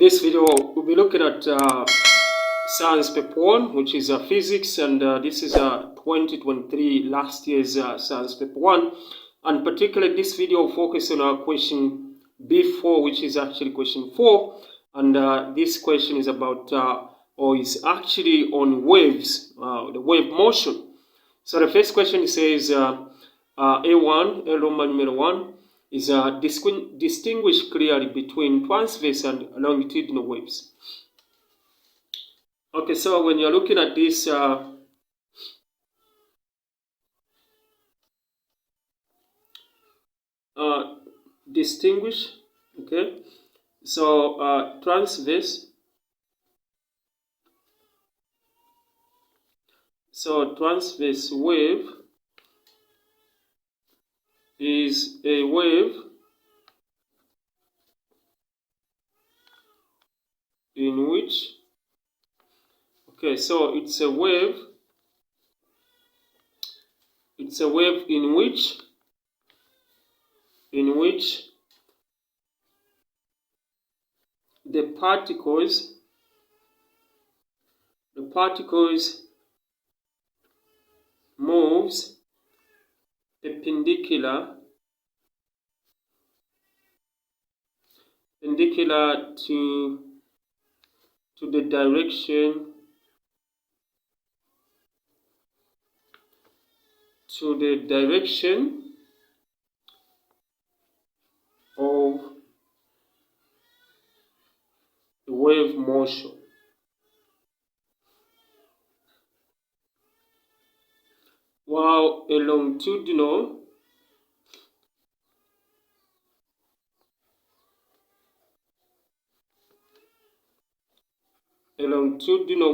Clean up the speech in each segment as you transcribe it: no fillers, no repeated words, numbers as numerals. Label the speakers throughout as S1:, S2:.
S1: this video, we'll be looking at Science Paper 1, which is Physics, and this is 2023, last year's Science Paper 1. And particularly this video will focus on our question B4, which is actually question 4. And this question is about, or is actually on waves, the wave motion. So the first question says, A1, A Roman numeral 1, is distinguish clearly between transverse and longitudinal waves. Okay, so when you're looking at this, distinguish, okay, so transverse, so transverse wave is a wave in which, okay, so it's a wave in which the particles moves perpendicular to the direction of the wave motion. While a longitudinal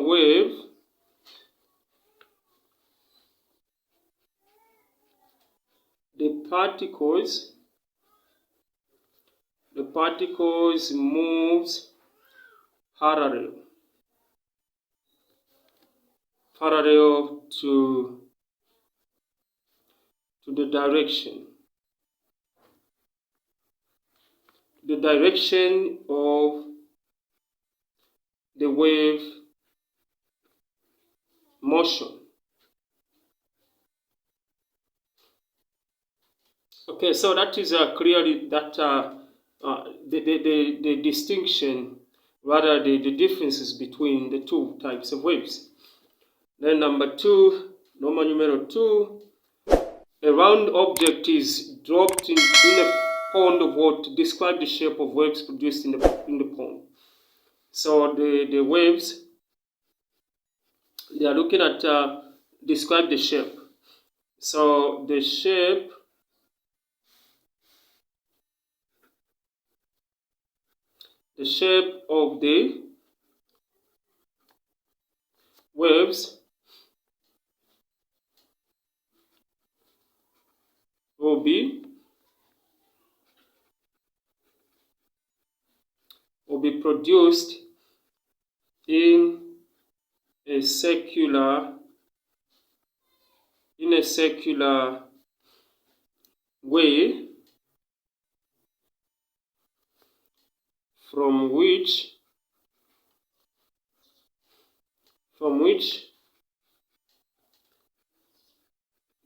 S1: wave the particles moves parallel to the direction of the wave motion. Okay, so that is clearly that the distinction, rather the differences between the two types of waves. Then number 2, Roman numeral 2, a round object is dropped in a pond of water. Describe the shape of waves produced in the pond. So the waves, they are looking at, describe the shape. So the shape of the waves will be produced in a circular way from which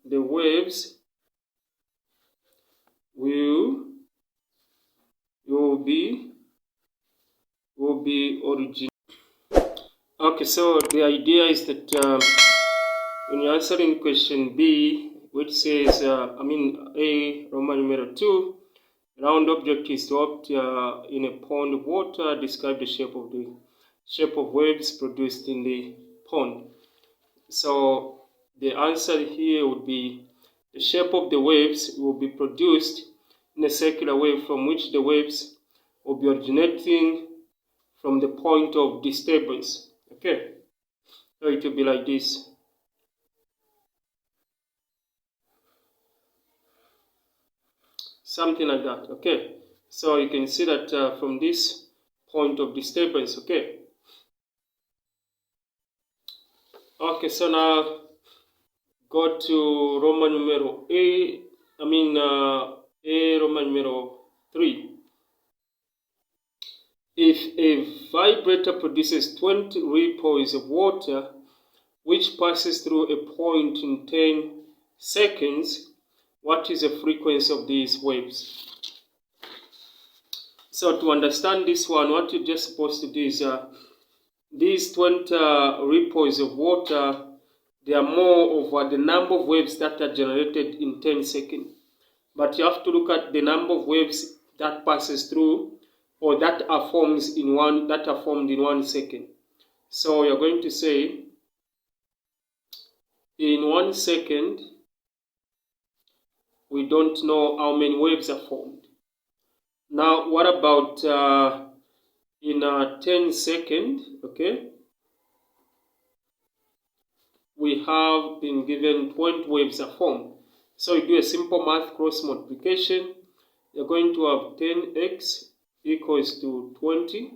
S1: the waves will be originated. Okay, so the idea is that when you're answering question B, which says, A Roman numeral 2, round object is dropped in a pond of water. Describe the shape of waves produced in the pond. So the answer here would be the shape of the waves will be produced in a circular way from which the waves will be originating from the point of disturbance. Okay, so it will be like this. Something like that. Okay, so you can see that from this point of disturbance. Okay. Okay, so now go to Roman numeral A Roman numeral 3. If a vibrator produces 20 ripples of water, which passes through a point in 10 seconds, what is the frequency of these waves? So to understand this one, what you're just supposed to do is these 20 ripples of water, they are more of the number of waves that are generated in 10 seconds. But you have to look at the number of waves that passes through or that are formed in 1 second. So you're going to say in 1 second, we don't know how many waves are formed. Now, what about in 10 seconds? Okay, we have been given 20 waves are formed. So you do a simple math cross multiplication. You're going to have 10x equals to 20.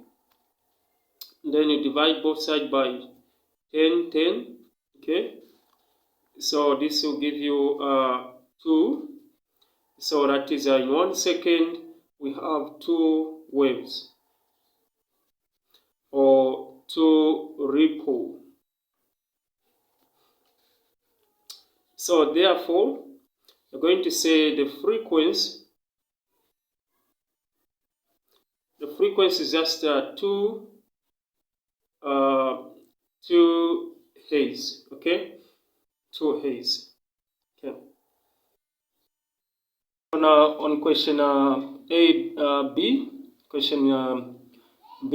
S1: Then you divide both sides by 10, 10. Okay, so this will give you 2. So that is in 1 second we have 2 waves or 2 ripple. So therefore, you're going to say the frequency is just 2 Hz. Okay, 2 Hz. Okay. On question B, question B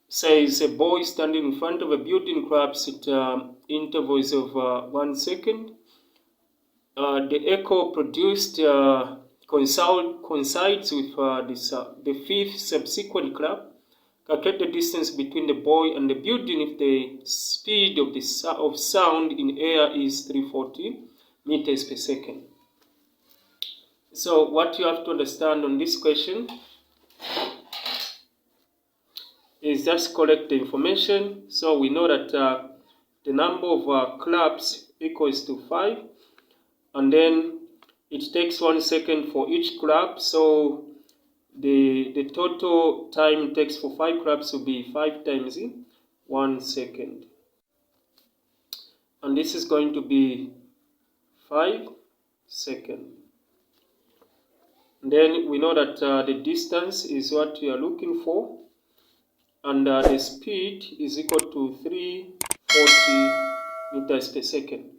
S1: says a boy standing in front of a building claps at intervals of 1 second. The echo produced coincides with the fifth subsequent clap. Calculate the distance between the boy and the building if the speed of sound in air is 340 meters per second. So what you have to understand on this question is just collect the information. So we know that the number of claps equals to 5, and then it takes 1 second for each clap. So the total time it takes for 5 claps will be 5 times 1 second, and this is going to be 5 seconds. Then we know that the distance is what we are looking for, and the speed is equal to 340 meters per second.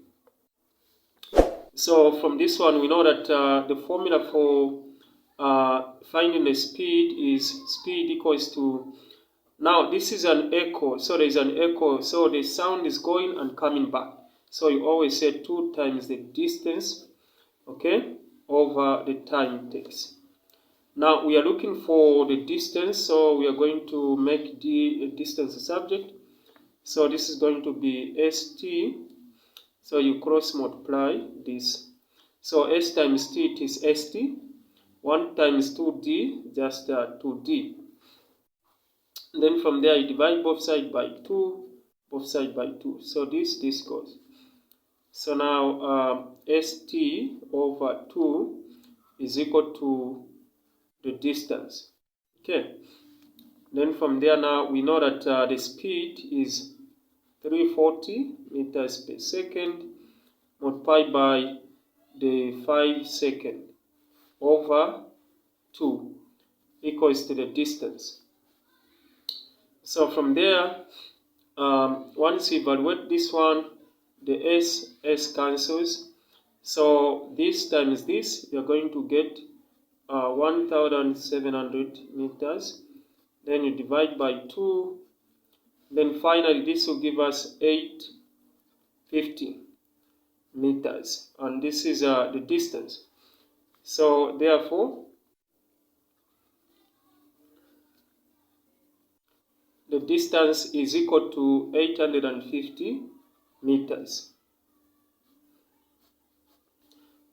S1: So from this one, we know that the formula for finding the speed is speed equals to, now this is an echo, so there is an echo, so the sound is going and coming back. So you always say 2 times the distance, okay, over the time it takes. Now we are looking for the distance, so we are going to make the distance a subject. So this is going to be st, so you cross multiply this. So s times t, it is st. 1 times 2d, just 2d. Then from there you divide both sides by 2, both sides by 2. So this goes. So now st over 2 is equal to the distance. Okay. Then from there now we know that the speed is 340 meters per second multiplied by the 5 second over 2 equals to the distance. So from there, once you evaluate this one, the s cancels. So this times this, you're going to get 1,700 meters. Then you divide by 2. Then finally, this will give us 850 meters. And this is the distance. So therefore, the distance is equal to 850 meters.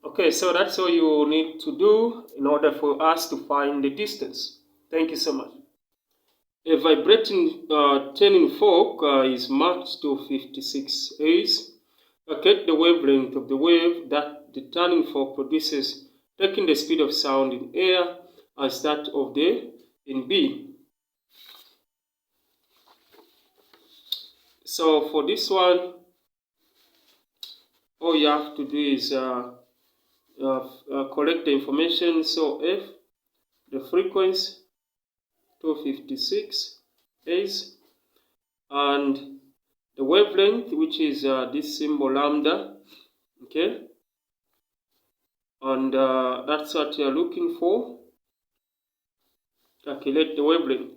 S1: Okay, so that's all you need to do in order for us to find the distance. Thank you so much. A vibrating tuning fork is matched to 56 Hz. Calculate the wavelength of the wave that the tuning fork produces, taking the speed of sound in air as that of the in B. So for this one, all you have to do is collect the information. So F, the frequency 256 Hz, and the wavelength, which is this symbol lambda, okay, and that's what you're looking for. Calculate the wavelength.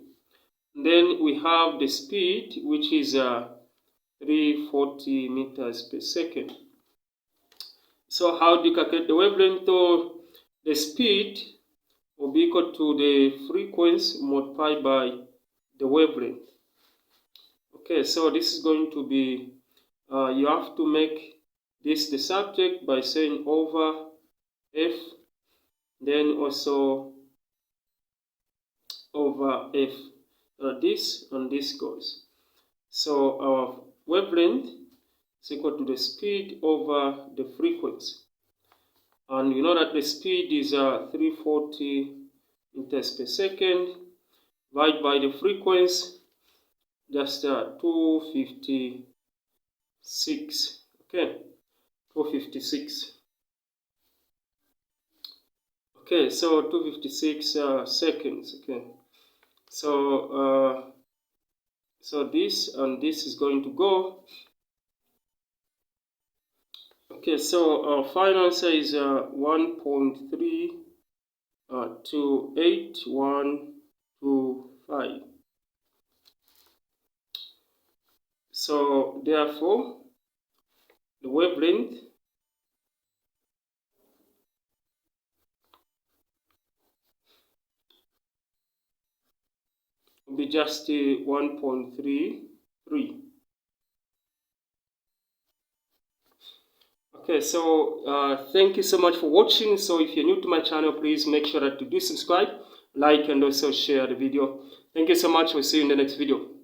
S1: Then we have the speed, which is 340 meters per second. So how do you calculate the wavelength? So the speed will be equal to the frequency multiplied by the wavelength. Okay, so this is going to be, you have to make this the subject by saying over F, then also over F. This and this goes. So our wavelength is equal to the speed over the frequency. And you know that the speed is 340 meters per second, divided by the frequency, just 256. Okay, 256. Okay, so 256 seconds. Okay, so this and this is going to go. Okay, so our final answer is 1.32825. So therefore, the wavelength will be just 1.33. Okay, so thank you so much for watching. So if you're new to my channel, please make sure that you do subscribe, like, and also share the video. Thank you so much. We'll see you in the next video.